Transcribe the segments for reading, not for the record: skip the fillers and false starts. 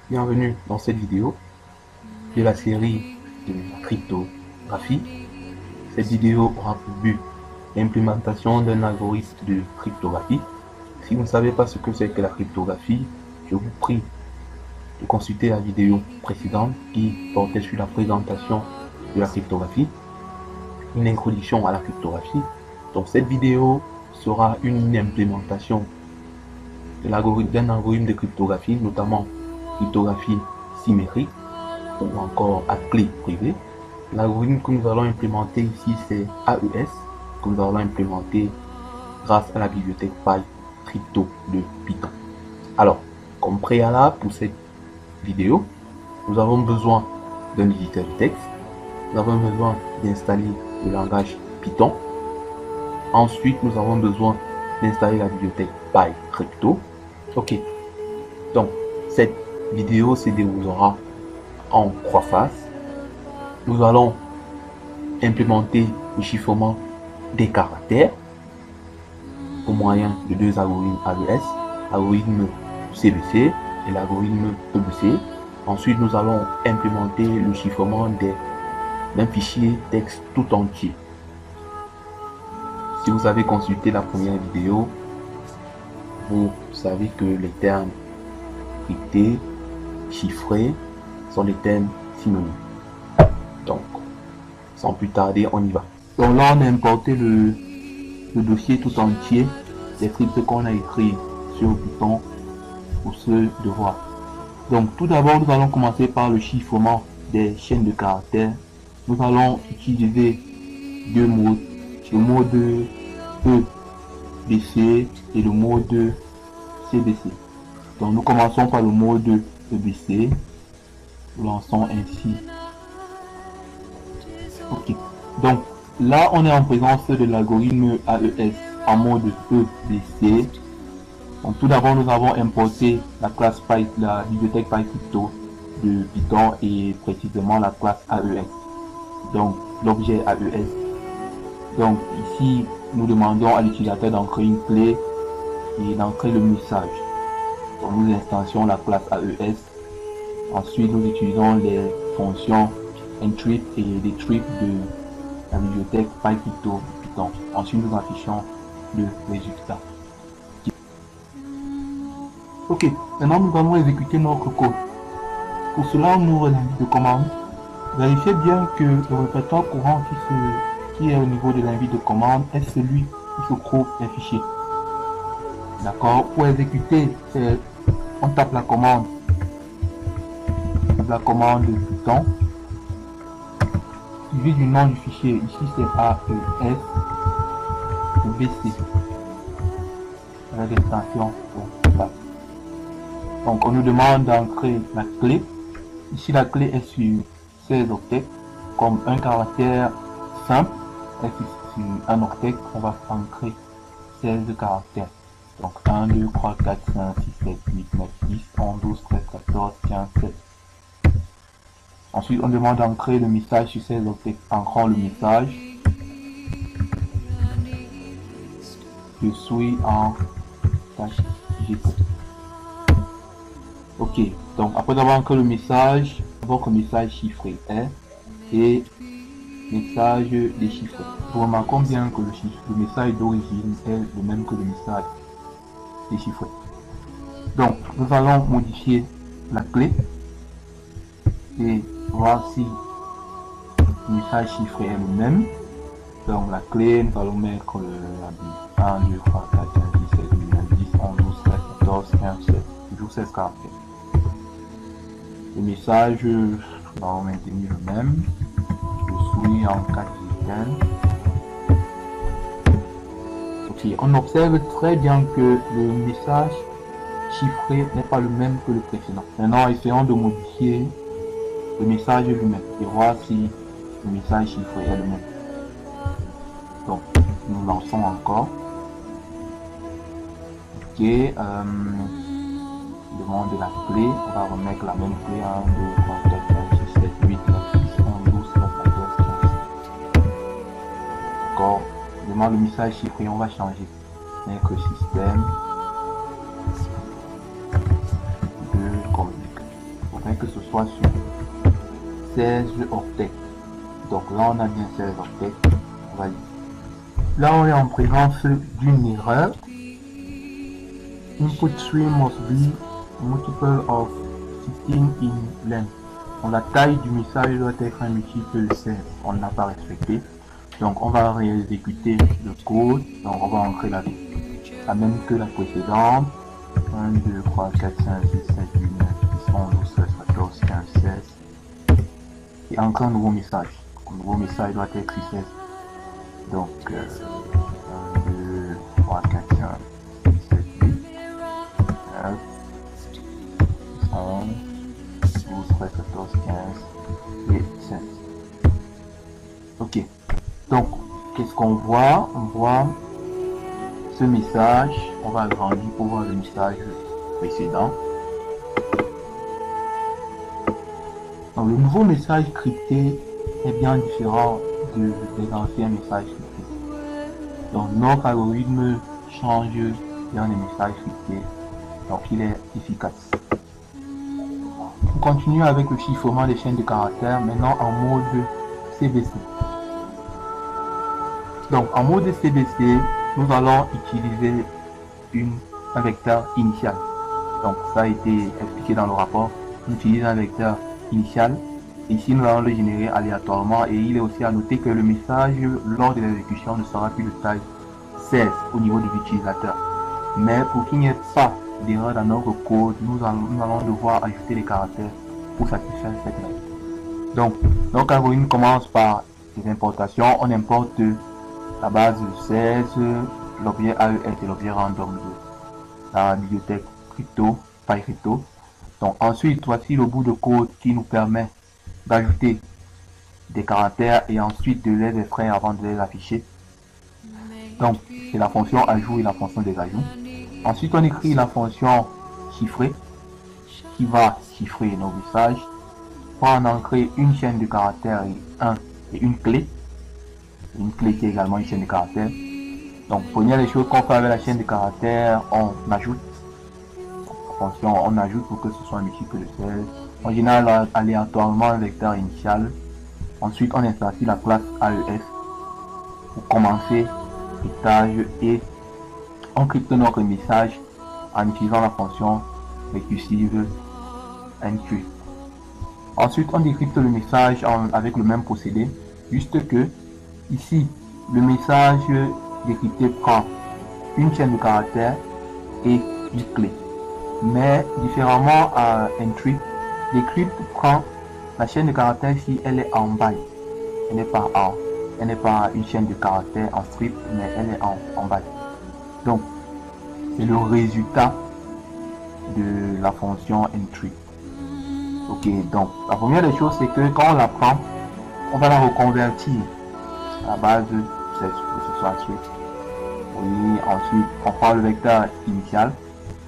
Bienvenue dans cette vidéo de la série de la cryptographie. Cette vidéo aura pour but l'implémentation d'un algorithme de cryptographie. Si vous ne savez pas ce que c'est que la cryptographie, je vous prie de consulter la vidéo précédente qui portait sur la présentation de la cryptographie, une introduction à la cryptographie. Donc cette vidéo sera une implémentation d'un algorithme de cryptographie, notamment cryptographie symétrique ou encore à clé privée. L'algorithme que nous allons implémenter ici, c'est AES, que nous allons implémenter grâce à la bibliothèque PyCrypto de Python. Alors, comme préalable pour cette vidéo, nous avons besoin d'un éditeur de texte. Nous avons besoin d'installer le langage Python. Ensuite, nous avons besoin d'installer la bibliothèque PyCrypto. Ok, donc cette vidéo se déroulera en 3 phases. Nous allons implémenter le chiffrement des caractères au moyen de 2 algorithmes AES, l'algorithme CBC et l'algorithme EBC. Ensuite, nous allons implémenter le chiffrement d'un fichier texte tout entier. Si vous avez consulté la première vidéo, vous savez que les termes cryptés, chiffrés sont des termes synonymes. Donc, sans plus tarder, on y va. Donc là, on a importé le dossier tout entier des scripts qu'on a écrits sur Python pour ce devoir. Donc, tout d'abord, nous allons commencer par le chiffrement des chaînes de caractères. Nous allons utiliser 2 modes, le mode EBC et le mode CBC. Donc, nous commençons par le mode EBC. Nous lançons ainsi. Ok. Donc, là, on est en présence de l'algorithme AES en mode EBC. Donc, tout d'abord, nous avons importé la classe la bibliothèque PyCrypto de Python et précisément la classe AES. Donc, l'objet AES. Donc, ici, nous demandons à l'utilisateur d'entrer une clé et d'entrer le message. Donc, nous instancions la classe AES. Ensuite, nous utilisons les fonctions encrypt et decrypt de la bibliothèque PyCrypto Python. Ensuite, nous affichons le résultat. Ok, maintenant nous allons exécuter notre code. Pour cela, on ouvre l'invite de commande. Vérifiez bien que le répertoire courant qui est au niveau de l'invite de commande est celui qui se trouve les fichiers. D'accord. Pour exécuter, on tape la commande Python, suivi du nom du fichier. Ici c'est AES BC avec l'extension. Donc on nous demande d'entrer la clé. Ici la clé est sur 16 octets comme un caractère simple. Et sur un octet, on va entrer 16 caractères. Donc 1, 2, 3, 4, 5, 6, 7, 8, 9, 10, 11, 12, 13, 14, 15, 16. Ensuite, on demande d'entrer le message sur 16 octets. Entrons le message. Je suis en tâche GP. Ok, donc après avoir entré le message, votre message chiffré est et message déchiffré. Vous remarquons bien que le message d'origine est le même que le message déchiffré. Donc, nous allons modifier la clé et voir si le message chiffré est le même. Donc, la clé, nous allons mettre la 1, 2, 3, 4, 5, 6, 7, 8, 9, 10, 11, 12, 13, 14, 15, 16. Toujours 16 caractères. Le message, nous allons maintenir le même. Je suis en 4 digitales. Ok, on observe très bien que le message chiffré n'est pas le même que le précédent. Maintenant, essayons de modifier le message lui-même et voir si le message chiffré est le même. Donc, nous lançons encore. Ok, demande la clé, on va remettre la même clé 1, 2, 3, 4, 5, 6, 7, 8, 9, 10, 11, 12, 13, 14, 15. D'accord, demande le message chiffré, on va changer. Mettre système de communique. que ce soit sur 16 octets. Donc là, on a bien 16 octets. On va lire. Là, on est en présence d'une erreur. Input string must be multiple of 16 in length. Donc, la taille du message doit être un multiple de 16. On ne l'a pas respecté. Donc, on va réexécuter le code. Donc, on va entrer la même que la précédente. 1, 2, 3, 4, 5, 6, 7, 8, 9, 10, 11, 12, 13, 14, 15, 16. Et encore un nouveau message. Le nouveau message doit être 16. Donc, 1, 2, 3, 4, 5, 6, 7, 8, 9, 11, 12, 13, 14, 15 et 16. Ok. Donc, qu'est-ce qu'on voit? On voit ce message. On va agrandir pour voir le message précédent. Donc, le nouveau message crypté est bien différent des anciens messages cryptés. Donc, notre algorithme change dans les messages cryptés. Donc, il est efficace. On continue avec le chiffrement des chaînes de caractères, maintenant en mode CBC. Donc, en mode CBC, nous allons utiliser un vecteur initial. Donc, ça a été expliqué dans le rapport. On utilise un vecteur initial. Ici, nous allons le générer aléatoirement et il est aussi à noter que le message, lors de l'exécution, ne sera plus de taille 16 au niveau de l'utilisateur. Mais pour qu'il n'y ait pas d'erreur dans notre code, nous allons devoir ajouter les caractères pour satisfaire cette règle. Donc, notre algorithme commence par les importations. On importe la base 16, l'objet AES et l'objet random de la bibliothèque crypto, PyCrypto. Donc ensuite, voici le bout de code qui nous permet d'ajouter des caractères et ensuite de les extraire avant de les afficher. Donc c'est la fonction ajout et la fonction des ajouts. Ensuite, on écrit la fonction chiffrée qui va chiffrer nos messages. On va en ancrer une chaîne de caractères et une clé. Une clé qui est également une chaîne de caractères. Donc, première des choses qu'on fait avec la chaîne de caractères, on ajoute. Fonction, on ajoute pour que ce soit un multiple de 16. On génère aléatoirement un vecteur initial. Ensuite, on installe la classe AES pour commencer l'étage et on crypte notre message en utilisant la fonction récursive encrypt. Ensuite, on décrypte le message avec le même procédé, juste que ici, le message décrypté prend une chaîne de caractères et une clé. Mais différemment à encrypt, decrypt prend la chaîne de caractères si elle est en byte. Elle n'est pas une chaîne de caractères en strip, mais elle est en byte. Donc, c'est le résultat de la fonction encrypt. Ok, donc la première des choses, c'est que quand on la prend, on va la reconvertir à la base 16 pour que ce soit strip. Oui, ensuite on prend le vecteur initial.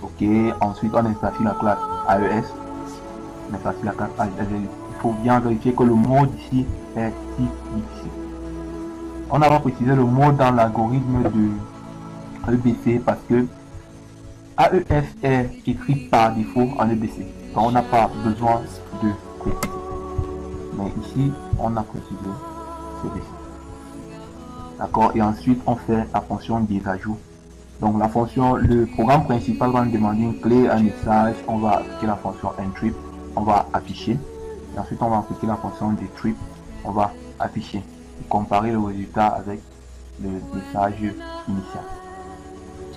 Ok, ensuite on installe la classe AES. On installe la classe AES. Il faut bien vérifier que le mode ici est ici. On n'a pas précisé le mode dans l'algorithme de EBC parce que AES est écrit par défaut en EBC. Donc on n'a pas besoin de préciser. Mais ici, on a précisé CBC. D'accord, et ensuite on fait la fonction des ajouts. Donc la fonction, le programme principal va nous demander une clé, un message, on va appliquer la fonction encrypt, on va afficher. Et ensuite on va appliquer la fonction decrypt, on va afficher. Et comparer le résultat avec le message initial.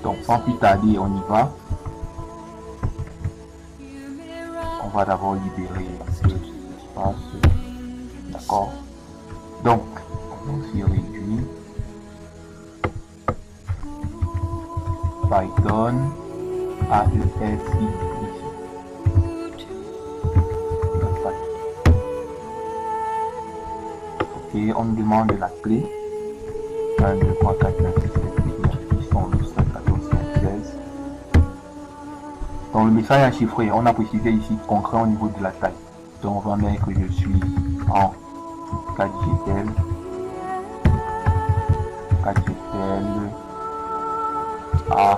Donc sans plus tarder, on y va. On va d'abord libérer l'espace. D'accord. Donc, on aussi réduit. Python AES ici. Ok, on demande la clé. 1, 2, 3, 4, 5, 6, 7, 8, 9, 10, 11, 12, 13, 14, 15, 16. Donc le message est chiffré. On a précisé ici concret au niveau de la taille. Donc on va mettre que je suis en 4 GTL. 4 GTL. A.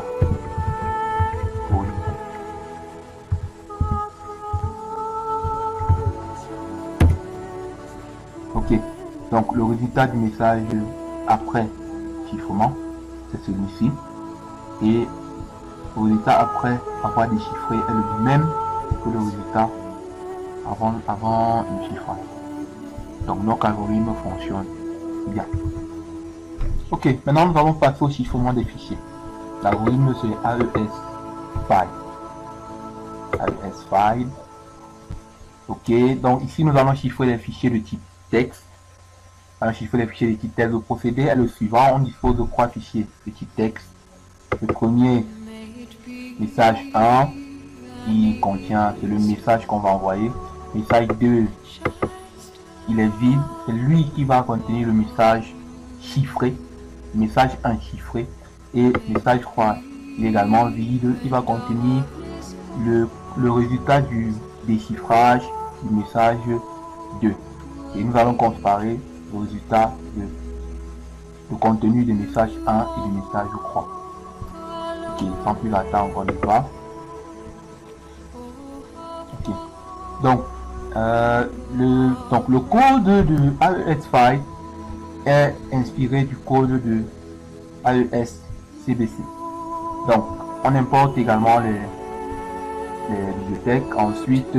Donc le résultat du message après chiffrement, c'est celui-ci. Et le résultat après avoir déchiffré est le même que le résultat avant le chiffrage. Donc notre algorithme fonctionne bien. Ok, maintenant nous allons passer au chiffrement des fichiers. L'algorithme c'est AES file. AES file. Ok, donc ici nous allons chiffrer les fichiers de type texte. Alors chiffrer les fichiers de type texte. Le procédé est le suivant. On dispose de 3 fichiers de type texte. Le premier, message 1, qui contient, c'est le message qu'on va envoyer. Message 2, il est vide. C'est lui qui va contenir le message chiffré. Message 1 chiffré. Et message 3, il est également vide. Il va contenir le résultat du déchiffrage du message 2. Et nous allons comparer le résultat le contenu du message 1 et du message 3. Ok, sans plus attendre, on y va. Ok. Donc, le code de AES file est inspiré du code de AES CBC. Donc, on importe également les bibliothèques. Ensuite,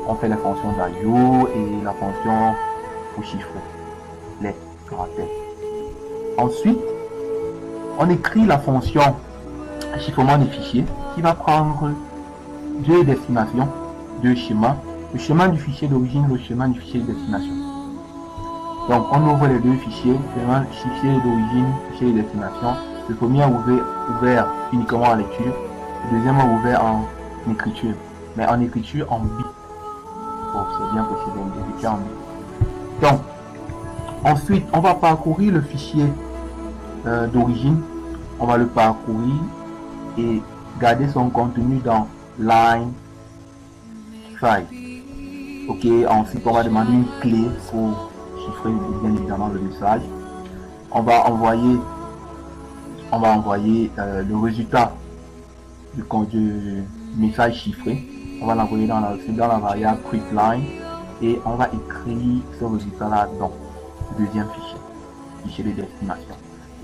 on fait la fonction d'ajout et la fonction pour chiffrer les caractères. Ensuite, on écrit la fonction chiffrement des fichiers qui va prendre deux destinations, deux schémas, le schéma du fichier d'origine, le schéma du fichier de destination. Donc on ouvre les deux fichiers, le fichier d'origine, fichier de destination. Le premier est ouvert uniquement en lecture, le deuxième est ouvert en écriture, mais en écriture en bit. Bon, c'est bien possible d'écrire en bit. Donc ensuite on va parcourir le fichier d'origine, on va le parcourir et garder son contenu dans line file. Ok, ensuite on va demander une clé pour chiffrer bien évidemment le message. On va envoyer le résultat du message chiffré. On va l'envoyer dans la variable println et on va écrire ce résultat là dans le deuxième fichier de destination.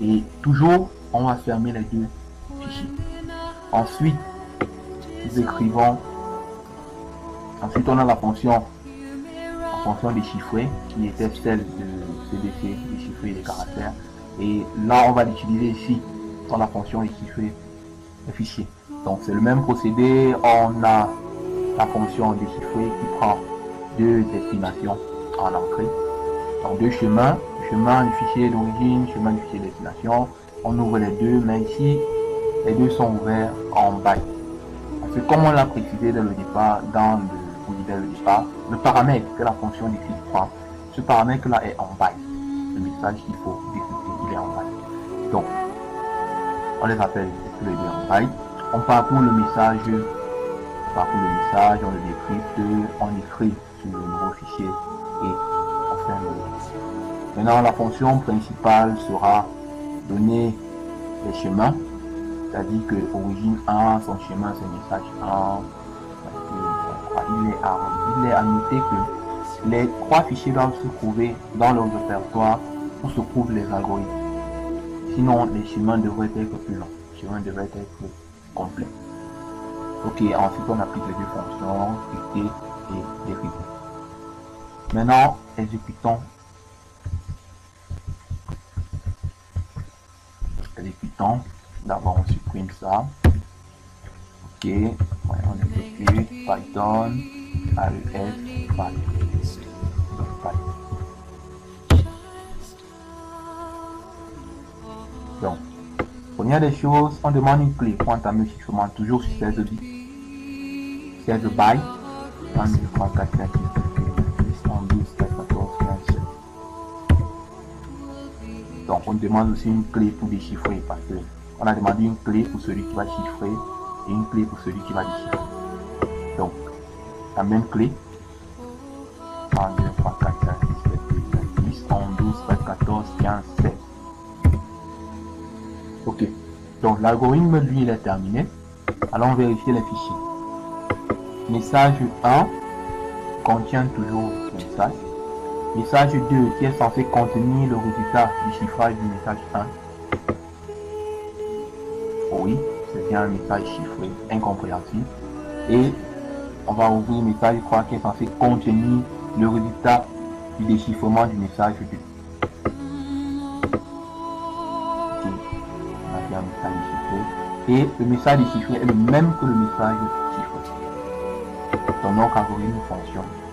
Et toujours on va fermer les deux fichiers. Ensuite nous écrivons, ensuite on a la fonction déchiffrer qui était celle de CBC, déchiffrer les caractères, et là on va l'utiliser ici dans la fonction déchiffrer les fichiers. Donc c'est le même procédé, on a la fonction déchiffrer qui prend deux destinations en entrée, donc deux chemins, chemin du fichier d'origine, chemin du fichier de destination. On ouvre les deux, mais ici les deux sont ouverts en byte. Parce que comme on l'a précisé dès le départ, dans le paramètre que la fonction décrypte prend, ce paramètre là est en byte. Le message qu'il faut décrypter, il est en byte. Donc on les appelle les deux en byte. On parcourt le message, on le décrypte, on écrit sur le nouveau fichier et on fait un nouveau. Maintenant la fonction principale sera donner les chemins, c'est-à-dire que origine 1, son chemin c'est message 1. Il est à noter que les trois fichiers doivent se trouver dans leur répertoire où se trouvent les algorithmes. Sinon, les chemins devraient être plus longs, les chemins devraient être complets. Ok, ensuite on applique les deux fonctions, dicter et décrypter. Maintenant, exécutons. D'abord on supprime ça. Ok, ouais, on exécute Python AES file. Donc, première des choses, on demande une clé pour entamer le chiffrement, toujours sur 16 bits. 16 bytes. 1, 2, 3, 4, 5, 6, 7, 8, 9, 10, 11, 12, 13, 14, 15, 16. Donc, on demande aussi une clé pour déchiffrer parce que on a demandé une clé pour celui qui va chiffrer et une clé pour celui qui va déchiffrer. Donc, la même clé. 1, 2, 3, 4, 5, 6, 7, 8, 9, 10, 11, 12, 13, 14, 15, 16. Ok. Donc, l'algorithme, lui, il est terminé. Allons vérifier les fichiers. Message 1 contient toujours le message. Message 2 qui est censé contenir le résultat du chiffrage du message 1. Oui, c'est bien un message chiffré, incompréhensible. Et on va ouvrir le message 3 qui est censé contenir le résultat du déchiffrement du message 2. Ok, on a bien un message déchiffré. Et le message déchiffré est le même que le message chiffré. Donc notre algorithme fonctionne.